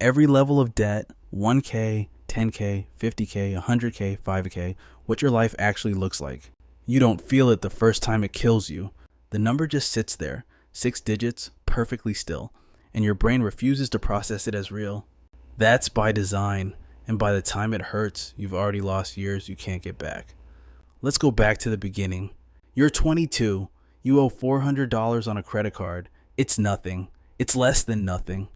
Every level of debt, 1K, 10K, 50K, 100K, 5K, what your life actually looks like. You don't feel it the first time it kills you. The number just sits there, 6 digits, perfectly still, and your brain refuses to process it as real. That's by design, and by the time it hurts, you've already lost years you can't get back. Let's go back to the beginning. You're 22. You owe $400 on a credit card. It's nothing. It's less than nothing.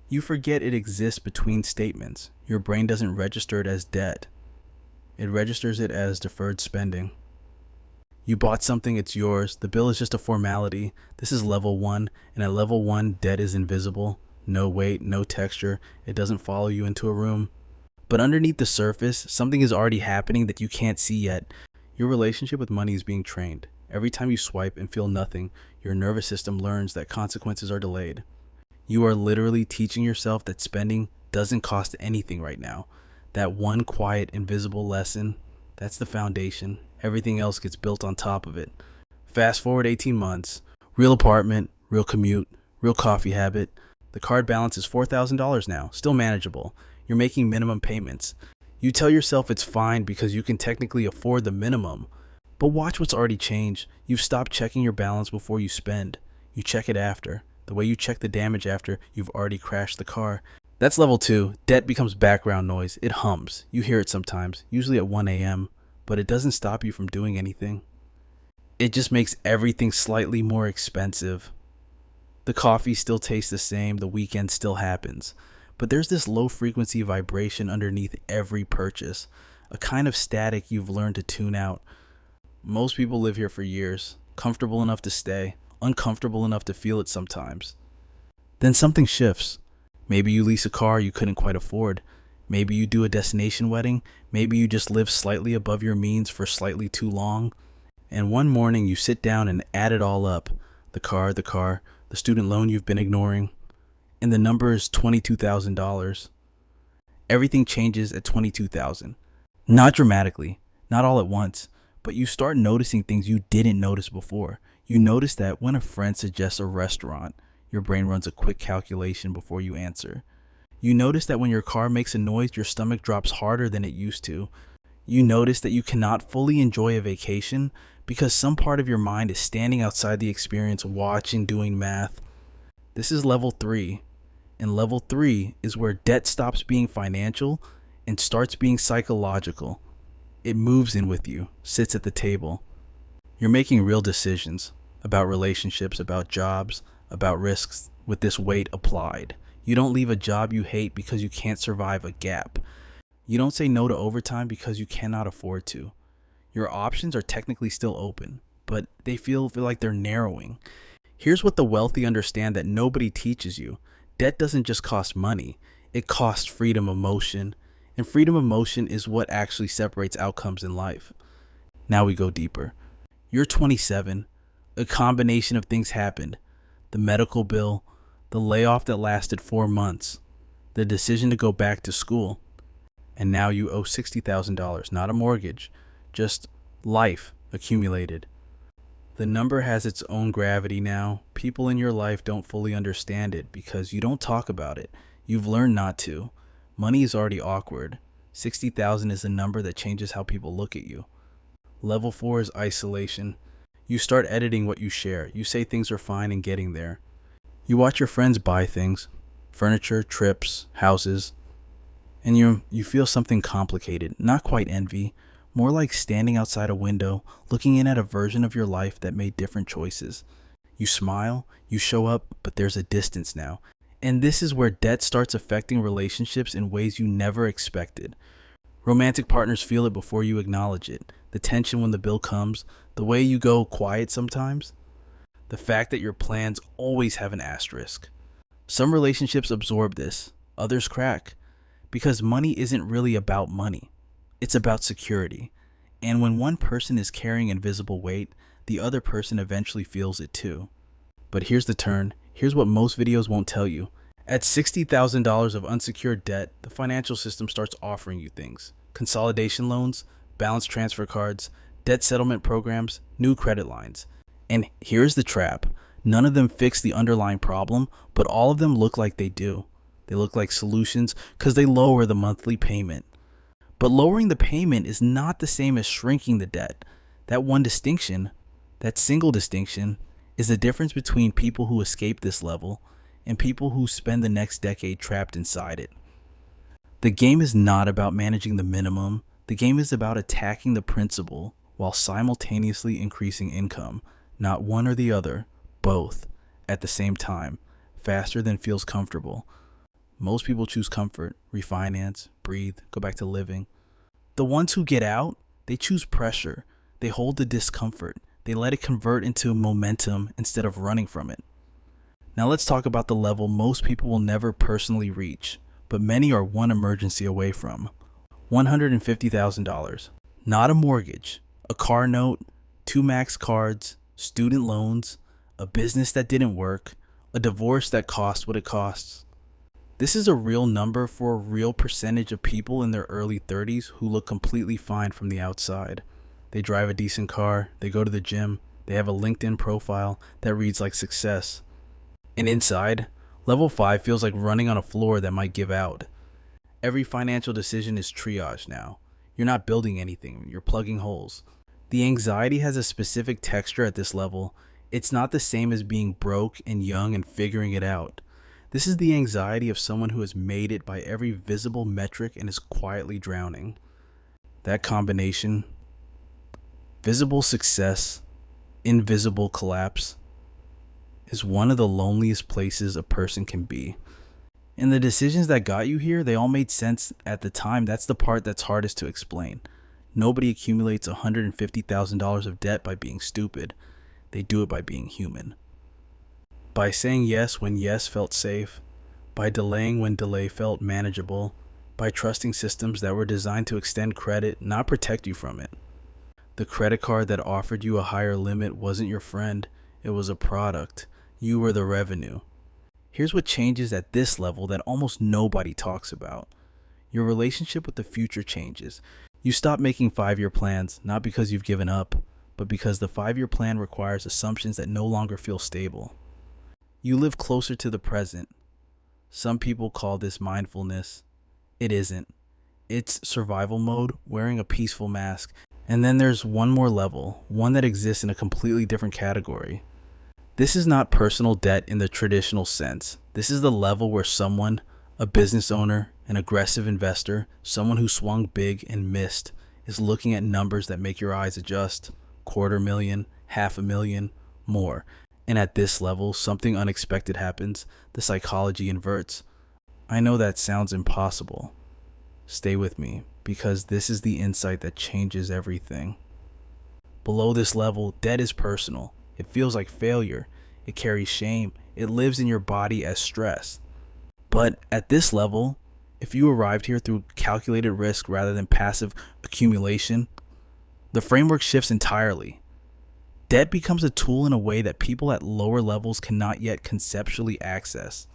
You forget it exists between statements. Your brain doesn't register it as debt. It registers it as deferred spending. You bought something, it's yours. The bill is just a formality. This is level 1, and at level 1, debt is invisible. No weight, no texture. It doesn't follow you into a room. But underneath the surface, something is already happening that you can't see yet. Your relationship with money is being trained. Every time you swipe and feel nothing, your nervous system learns that consequences are delayed. You are literally teaching yourself that spending doesn't cost anything right now. That one quiet, invisible lesson, that's the foundation. Everything else gets built on top of it. Fast forward 18 months, real apartment, real commute, real coffee habit. The card balance is $4,000 now, still manageable. You're making minimum payments. You tell yourself it's fine because you can technically afford the minimum. But watch what's already changed. You've stopped checking your balance before you spend. You check it after. The way you check the damage after you've already crashed the car. That's level 2. Debt becomes background noise. It hums. You hear it sometimes, usually at 1 a.m., but it doesn't stop you from doing anything. It just makes everything slightly more expensive. The coffee still tastes the same, the weekend still happens. But there's this low frequency vibration underneath every purchase, a kind of static you've learned to tune out. Most people live here for years, comfortable enough to stay, uncomfortable enough to feel it sometimes. Then something shifts. Maybe you lease a car you couldn't quite afford. Maybe you do a destination wedding. Maybe you just live slightly above your means for slightly too long. And one morning you sit down and add it all up. The car, the student loan you've been ignoring. And the number is $22,000. Everything changes at $22,000. Not dramatically, not all at once, but you start noticing things you didn't notice before. You notice that when a friend suggests a restaurant, your brain runs a quick calculation before you answer. You notice that when your car makes a noise, your stomach drops harder than it used to. You notice that you cannot fully enjoy a vacation because some part of your mind is standing outside the experience, watching, doing math. This is level 3. And level 3 is where debt stops being financial and starts being psychological. It moves in with you, sits at the table. You're making real decisions about relationships, about jobs, about risks with this weight applied. You don't leave a job you hate because you can't survive a gap. You don't say no to overtime because you cannot afford to. Your options are technically still open, but they feel like they're narrowing. Here's what the wealthy understand that nobody teaches you. Debt doesn't just cost money. It costs freedom of motion. And freedom of motion is what actually separates outcomes in life. Now we go deeper. You're 27. A combination of things happened. The medical bill, the layoff that lasted 4 months, the decision to go back to school. And now you owe $60,000, not a mortgage, just life accumulated. The number has its own gravity now. People in your life don't fully understand it because you don't talk about it. You've learned not to. Money is already awkward. 60,000 is a number that changes how people look at you. Level 4 is isolation. You start editing what you share. You say things are fine and getting there. You watch your friends buy things, furniture, trips, houses, and you feel something complicated, not quite envy, more like standing outside a window, looking in at a version of your life that made different choices. You smile, you show up, but there's a distance now. And this is where debt starts affecting relationships in ways you never expected. Romantic partners feel it before you acknowledge it. The tension when the bill comes, the way you go quiet sometimes, the fact that your plans always have an asterisk. Some relationships absorb this, others crack, because money isn't really about money. It's about security. And when one person is carrying invisible weight, the other person eventually feels it too. But here's the turn. Here's what most videos won't tell you. At $60,000 of unsecured debt, the financial system starts offering you things. Consolidation loans, balance transfer cards, debt settlement programs, new credit lines. And here's the trap. None of them fix the underlying problem, but all of them look like they do. They look like solutions because they lower the monthly payment. But lowering the payment is not the same as shrinking the debt. That one distinction, that single distinction, is the difference between people who escape this level and people who spend the next decade trapped inside it. The game is not about managing the minimum. The game is about attacking the principal while simultaneously increasing income, not one or the other, both, at the same time, faster than feels comfortable. Most people choose comfort, refinance, breathe, go back to living. The ones who get out, they choose pressure. They hold the discomfort. They let it convert into momentum instead of running from it. Now let's talk about the level most people will never personally reach, but many are one emergency away from. $150,000. Not a mortgage, a car note, 2 max cards, student loans, a business that didn't work, a divorce that cost what it costs. This is a real number for a real percentage of people in their early 30s who look completely fine from the outside. They drive a decent car, they go to the gym, they have a LinkedIn profile that reads like success. And inside, level 5 feels like running on a floor that might give out. Every financial decision is triage now. You're not building anything, you're plugging holes. The anxiety has a specific texture at this level. It's not the same as being broke and young and figuring it out. This is the anxiety of someone who has made it by every visible metric and is quietly drowning. That combination, visible success, invisible collapse, is one of the loneliest places a person can be. And the decisions that got you here, they all made sense at the time. That's the part that's hardest to explain. Nobody accumulates $150,000 of debt by being stupid. They do it by being human. By saying yes when yes felt safe, by delaying when delay felt manageable, by trusting systems that were designed to extend credit, not protect you from it. The credit card that offered you a higher limit wasn't your friend, it was a product. You were the revenue. Here's what changes at this level that almost nobody talks about. Your relationship with the future changes. You stop making 5-year plans, not because you've given up, but because the 5-year plan requires assumptions that no longer feel stable. You live closer to the present. Some people call this mindfulness. It isn't. It's survival mode, wearing a peaceful mask. And then there's one more level, one that exists in a completely different category. This is not personal debt in the traditional sense. This is the level where someone, a business owner, an aggressive investor, someone who swung big and missed, is looking at numbers that make your eyes adjust. $250,000, $500,000, more. And at this level, something unexpected happens. The psychology inverts. I know that sounds impossible. Stay with me, because this is the insight that changes everything. Below this level, debt is personal. It feels like failure. It carries shame. It lives in your body as stress. But at this level, if you arrived here through calculated risk rather than passive accumulation, the framework shifts entirely. Debt becomes a tool in a way that people at lower levels cannot yet conceptually access.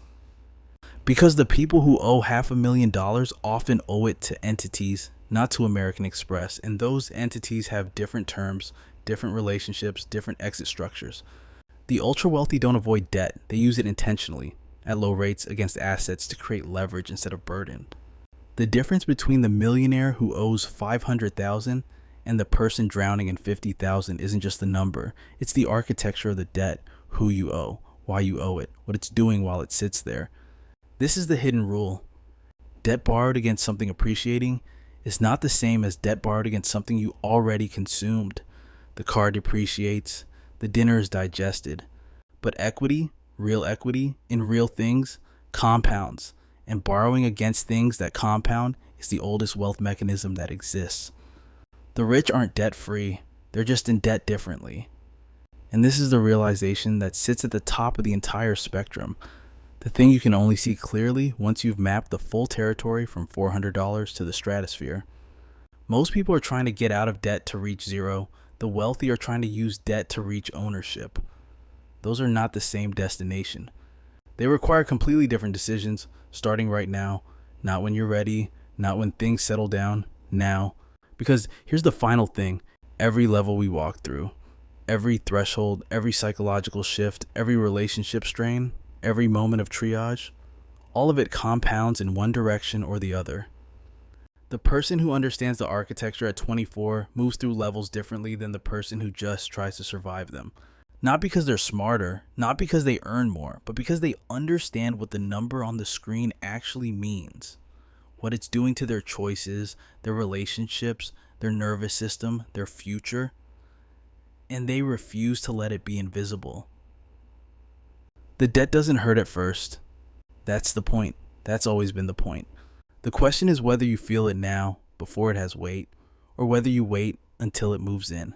Because the people who owe $500,000 often owe it to entities, not to American Express, and those entities have different terms, different relationships, different exit structures. The ultra wealthy don't avoid debt, they use it intentionally, at low rates against assets to create leverage instead of burden. The difference between the millionaire who owes $500,000 and the person drowning in $50,000 isn't just the number, it's the architecture of the debt, who you owe, why you owe it, what it's doing while it sits there. This is the hidden rule. Debt borrowed against something appreciating is not the same as debt borrowed against something you already consumed. The car depreciates, the dinner is digested. But equity, real equity, in real things, compounds. And borrowing against things that compound is the oldest wealth mechanism that exists. The rich aren't debt-free, they're just in debt differently. And this is the realization that sits at the top of the entire spectrum. The thing you can only see clearly once you've mapped the full territory from $400 to the stratosphere. Most people are trying to get out of debt to reach zero. The wealthy are trying to use debt to reach ownership. Those are not the same destination. They require completely different decisions, starting right now, not when you're ready, not when things settle down, now. Because here's the final thing, every level we walk through, every threshold, every psychological shift, every relationship strain, every moment of triage, All of it compounds in one direction or the other. The person who understands the architecture at 24 moves through levels differently than the person who just tries to survive them. Not because they're smarter, not because they earn more, but because they understand what the number on the screen actually means. What it's doing to their choices, their relationships, their nervous system, their future. And they refuse to let it be invisible. The debt doesn't hurt at first. That's the point. That's always been the point. The question is whether you feel it now, before it has weight, or whether you wait until it moves in.